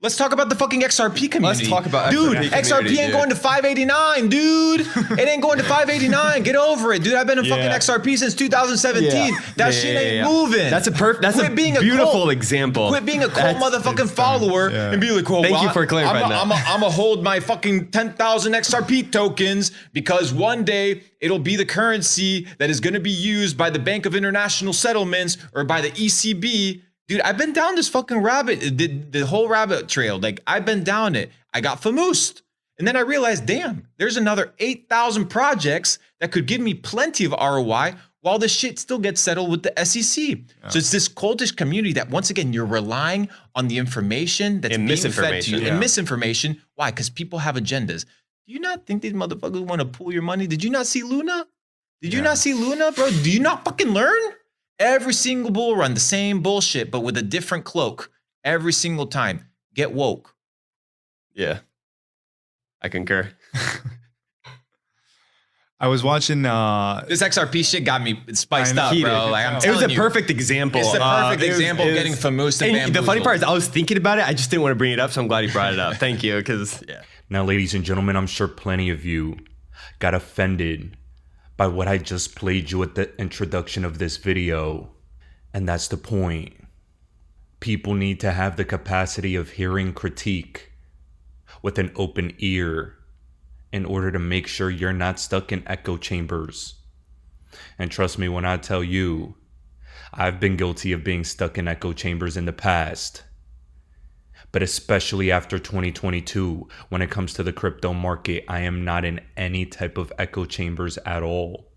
Let's talk about the fucking XRP community. Let's talk about dude. XRP ain't going to 589, dude. It ain't going to 589. Get over it, dude. I've been in fucking XRP since 2017. That shit ain't moving. That's a beautiful example. Quit being a cold motherfucking follower and be like, well, Thank you for clarifying that. I'm gonna hold my fucking 10,000 XRP tokens because one day it'll be the currency that is gonna be used by the Bank of International Settlements or by the ECB. Dude, I've been down this fucking the whole rabbit trail. Like, I've been down it. I got famoosed. And then I realized, damn, there's another 8,000 projects that could give me plenty of ROI while this shit still gets settled with the SEC. Yeah. So it's this cultish community that, once again, you're relying on the information that's being fed to you. And misinformation. Why? Because people have agendas. Do you not think these motherfuckers want to pool your money? Did you not see Luna? Did you not see Luna, bro? Do you not fucking learn? Every single bull run, the same bullshit, but with a different cloak. Every single time. Get woke. Yeah. I concur. I was watching this XRP shit got me spiced up, bro. Like, I'm it was telling a you, perfect example. It's the perfect example of getting famous and bamboozled. The funny part is I was thinking about it. I just didn't want to bring it up, so I'm glad he brought it up. Thank you, because Now, ladies and gentlemen, I'm sure plenty of you got offended by what I just played you at the introduction of this video. And that's the point. People need to have the capacity of hearing critique with an open ear in order to make sure you're not stuck in echo chambers. And trust me when I tell you, I've been guilty of being stuck in echo chambers in the past. But especially after 2022, when it comes to the crypto market, I am not in any type of echo chambers at all.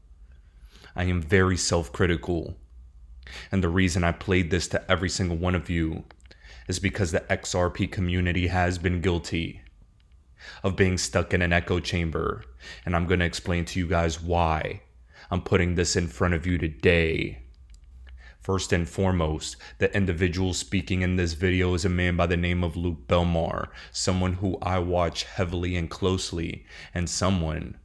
I am very self-critical. And the reason I played this to every single one of you is because the XRP community has been guilty of being stuck in an echo chamber. And I'm going to explain to you guys why I'm putting this in front of you today. First and foremost, the individual speaking in this video is a man by the name of Luke Belmar, someone who I watch heavily and closely, and someone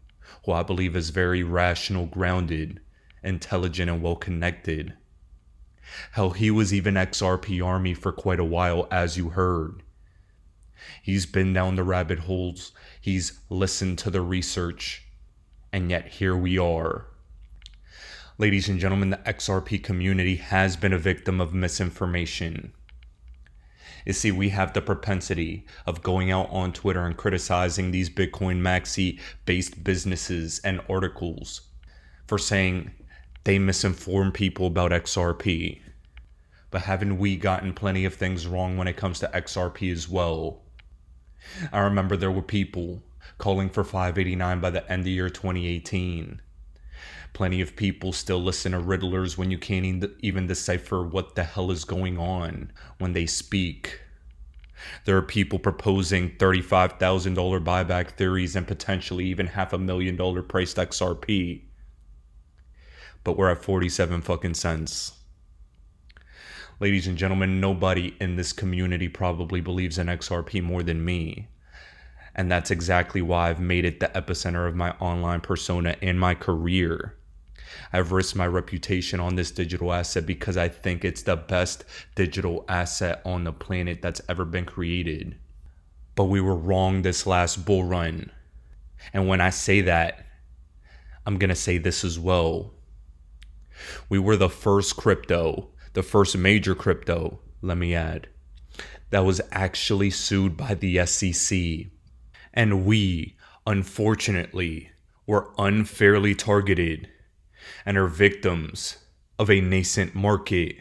who I believe is very rational, grounded, intelligent, and well-connected. Hell, he was even XRP Army for quite a while, as you heard. He's been down the rabbit holes, he's listened to the research, and yet here we are. Ladies and gentlemen, the XRP community has been a victim of misinformation. You see, we have the propensity of going out on Twitter and criticizing these Bitcoin maxi-based businesses and articles for saying they misinform people about XRP. But haven't we gotten plenty of things wrong when it comes to XRP as well? I remember there were people calling for 589 by the end of year 2018. Plenty of people still listen to riddlers when you can't even decipher what the hell is going on when they speak. There are people proposing $35,000 buyback theories and potentially even $500,000 priced XRP. But we're at 47 fucking cents. Ladies and gentlemen, nobody in this community probably believes in XRP more than me. And that's exactly why I've made it the epicenter of my online persona and my career. I've risked my reputation on this digital asset because I think it's the best digital asset on the planet that's ever been created. But we were wrong this last bull run. And when I say that, I'm going to say this as well. We were the first crypto, the first major crypto, let me add, that was actually sued by the SEC. And we, unfortunately, were unfairly targeted and are victims of a nascent market.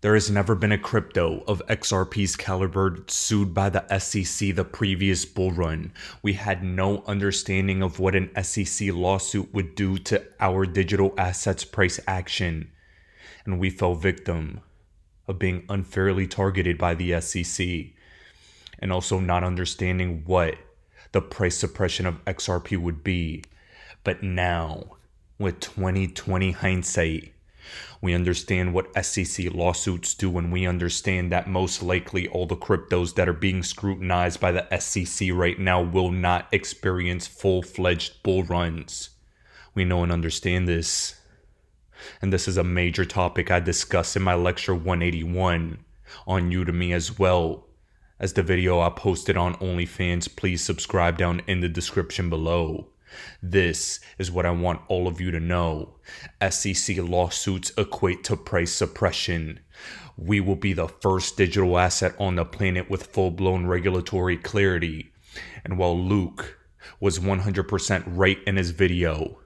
There has never been a crypto of XRP's caliber sued by the SEC the previous bull run. We had no understanding of what an SEC lawsuit would do to our digital assets price action. And we fell victim of being unfairly targeted by the SEC and also not understanding what the price suppression of XRP would be. But now, with 2020 hindsight, we understand what SEC lawsuits do, and we understand that most likely all the cryptos that are being scrutinized by the SEC right now will not experience full-fledged bull runs. We know and understand this. And this is a major topic I discuss in my lecture 181 on Udemy as well as the video I posted on OnlyFans. Please subscribe down in the description below. This is what I want all of you to know. SEC lawsuits equate to price suppression. We will be the first digital asset on the planet with full-blown regulatory clarity. And while Luke was 100% right in his video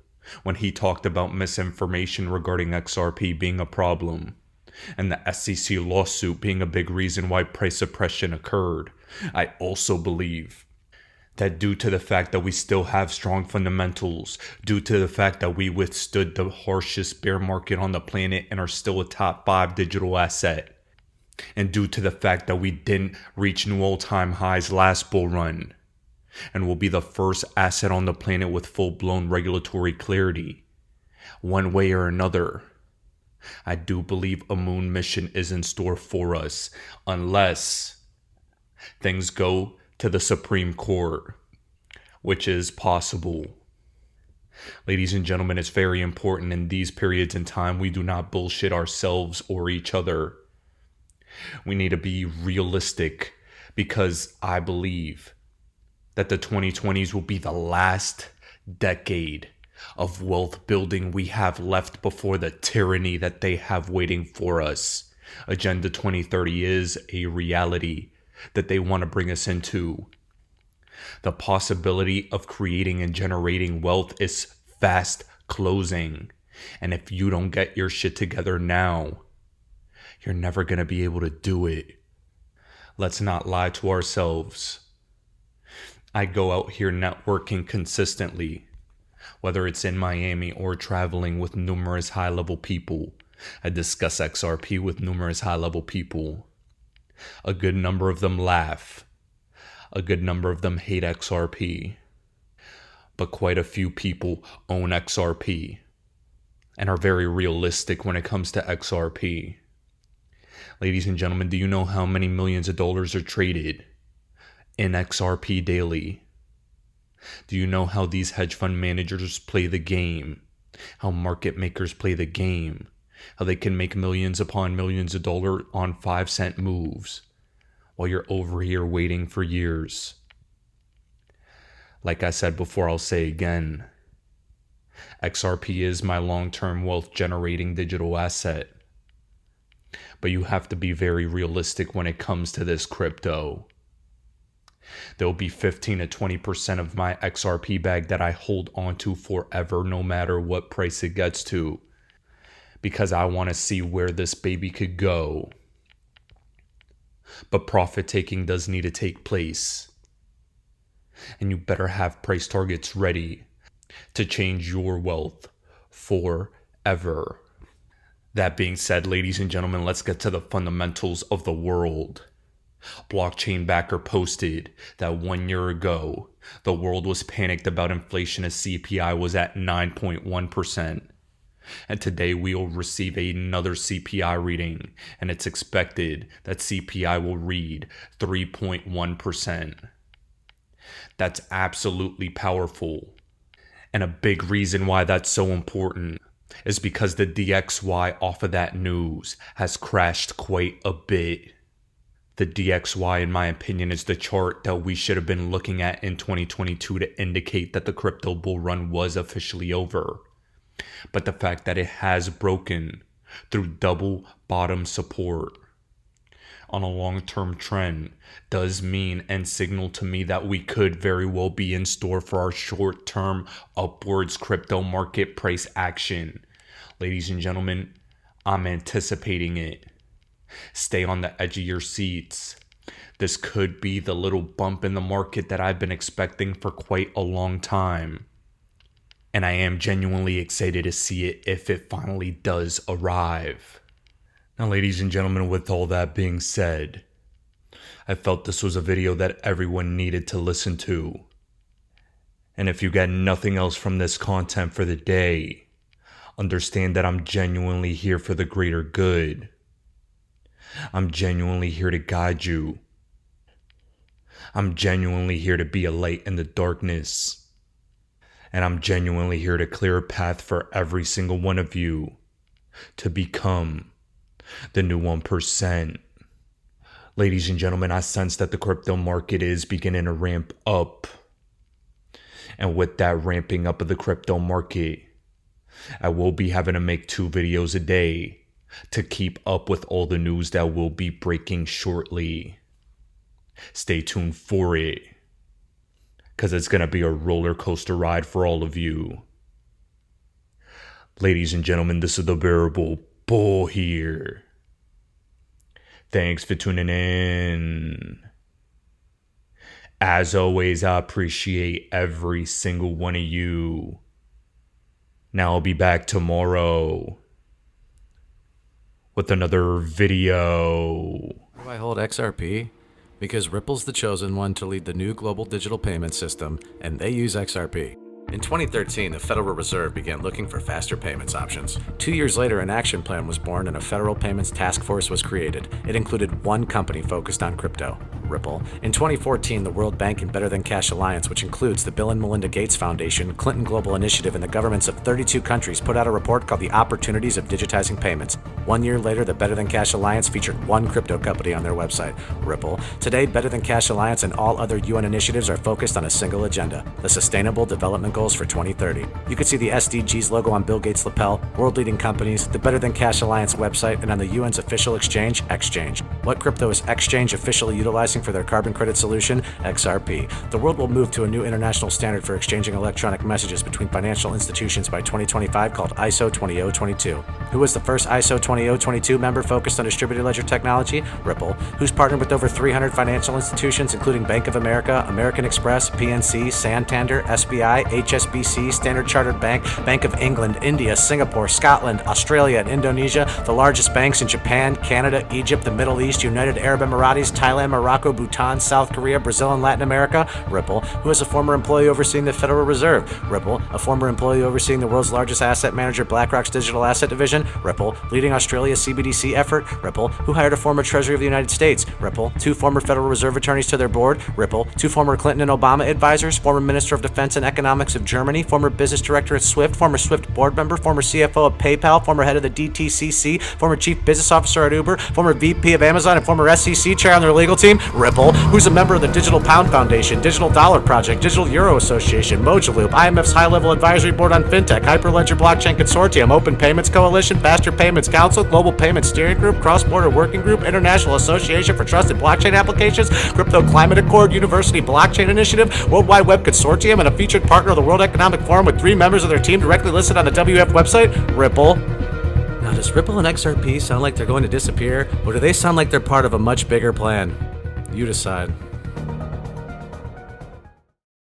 when he talked about misinformation regarding XRP being a problem, and the SEC lawsuit being a big reason why price suppression occurred, I also believe that due to the fact that we still have strong fundamentals, due to the fact that we withstood the harshest bear market on the planet and are still a top 5 digital asset, and due to the fact that we didn't reach new all-time highs last bull run, and will be the first asset on the planet with full-blown regulatory clarity, one way or another, I do believe a moon mission is in store for us, unless things go to the Supreme Court, which is possible. Ladies and gentlemen, it's very important in these periods in time we do not bullshit ourselves or each other. We need to be realistic, because I believe that the 2020s will be the last decade of wealth building we have left before the tyranny that they have waiting for us. Agenda 2030 is a reality that they want to bring us into. The possibility of creating and generating wealth is fast closing. And if you don't get your shit together now, you're never going to be able to do it. Let's not lie to ourselves. I go out here networking consistently, whether it's in Miami or traveling with numerous high-level people. I discuss XRP with numerous high-level people. A good number of them laugh. A good number of them hate XRP. But quite a few people own XRP and are very realistic when it comes to XRP. Ladies and gentlemen, do you know how many millions of dollars are traded in XRP daily? Do you know how these hedge fund managers play the game? How market makers play the game? How they can make millions upon millions of dollars on 5-cent moves while you're over here waiting for years? Like I said before, I'll say again, XRP is my long-term wealth generating digital asset. But you have to be very realistic when it comes to this crypto. There will be 15 to 20% of my XRP bag that I hold onto forever, no matter what price it gets to, because I want to see where this baby could go. But profit taking does need to take place, and you better have price targets ready to change your wealth forever. That being said, ladies and gentlemen, let's get to the fundamentals of the world. Blockchain Backer posted that 1 year ago, the world was panicked about inflation as CPI was at 9.1%. And today we will receive another CPI reading, and it's expected that CPI will read 3.1%. That's absolutely powerful. And a big reason why that's so important is because the DXY off of that news has crashed quite a bit. The DXY, in my opinion, is the chart that we should have been looking at in 2022 to indicate that the crypto bull run was officially over. But the fact that it has broken through double bottom support on a long-term trend does mean and signal to me that we could very well be in store for our short-term upwards crypto market price action. Ladies and gentlemen, I'm anticipating it. Stay on the edge of your seats. This could be the little bump in the market that I've been expecting for quite a long time. And I am genuinely excited to see it if it finally does arrive. Now, ladies and gentlemen, with all that being said, I felt this was a video that everyone needed to listen to. And if you get nothing else from this content for the day, understand that I'm genuinely here for the greater good. I'm genuinely here to guide you. I'm genuinely here to be a light in the darkness. And I'm genuinely here to clear a path for every single one of you to become the new 1%. Ladies and gentlemen, I sense that the crypto market is beginning to ramp up. And with that ramping up of the crypto market, I will be having to make 2 videos a day to keep up with all the news that will be breaking shortly. Stay tuned for it, because it's going to be a roller coaster ride for all of you. Ladies and gentlemen, this is the Bearable Bull here. Thanks for tuning in. As always, I appreciate every single one of you. Now I'll be back tomorrow with another video. Why do I hold XRP? Because Ripple's the chosen one to lead the new global digital payment system, and they use XRP. In 2013, the Federal Reserve began looking for faster payments options. 2 years later, an action plan was born and a federal payments task force was created. It included one company focused on crypto, Ripple. In 2014, the World Bank and Better Than Cash Alliance, which includes the Bill and Melinda Gates Foundation, Clinton Global Initiative, and the governments of 32 countries, put out a report called The Opportunities of Digitizing Payments. 1 year later, the Better Than Cash Alliance featured one crypto company on their website, Ripple. Today, Better Than Cash Alliance and all other UN initiatives are focused on a single agenda, the Sustainable Development Goals for 2030. You can see the SDGs logo on Bill Gates' lapel, world-leading companies, the Better Than Cash Alliance website, and on the UN's official exchange, Exchange. What crypto is Exchange officially utilizing for their carbon credit solution? XRP. The world will move to a new international standard for exchanging electronic messages between financial institutions by 2025 called ISO 20022. Who was the first ISO 20022 member focused on distributed ledger technology? Ripple. Who's partnered with over 300 financial institutions including Bank of America, American Express, PNC, Santander, SBI, HSBC, Standard Chartered Bank, Bank of England, India, Singapore, Scotland, Australia, and Indonesia, the largest banks in Japan, Canada, Egypt, the Middle East, United Arab Emirates, Thailand, Morocco, Bhutan, South Korea, Brazil, and Latin America? Ripple. Who is a former employee overseeing the Federal Reserve? Ripple. A former employee overseeing the world's largest asset manager, BlackRock's digital asset division? Ripple. Leading Australia's CBDC effort? Ripple. Who hired a former Treasury of the United States? Ripple. 2 former Federal Reserve attorneys to their board? Ripple. 2 former Clinton and Obama advisors? Former Minister of Defense and Economics of Germany? Former business director at Swift? Former Swift board member? Former CFO of PayPal? Former head of the DTCC? Former chief business officer at Uber? Former VP of Amazon and former SEC chair on their legal team? Ripple. Who's a member of the Digital Pound Foundation, Digital Dollar Project, Digital Euro Association, Mojaloop, IMF's High-Level Advisory Board on FinTech, Hyperledger Blockchain Consortium, Open Payments Coalition, Faster Payments Council, Global Payments Steering Group, Cross-Border Working Group, International Association for Trusted Blockchain Applications, Crypto Climate Accord, University Blockchain Initiative, World Wide Web Consortium, and a featured partner of the World Economic Forum with 3 members of their team directly listed on the WF website? Ripple. Now, does Ripple and XRP sound like they're going to disappear, or do they sound like they're part of a much bigger plan? You decide.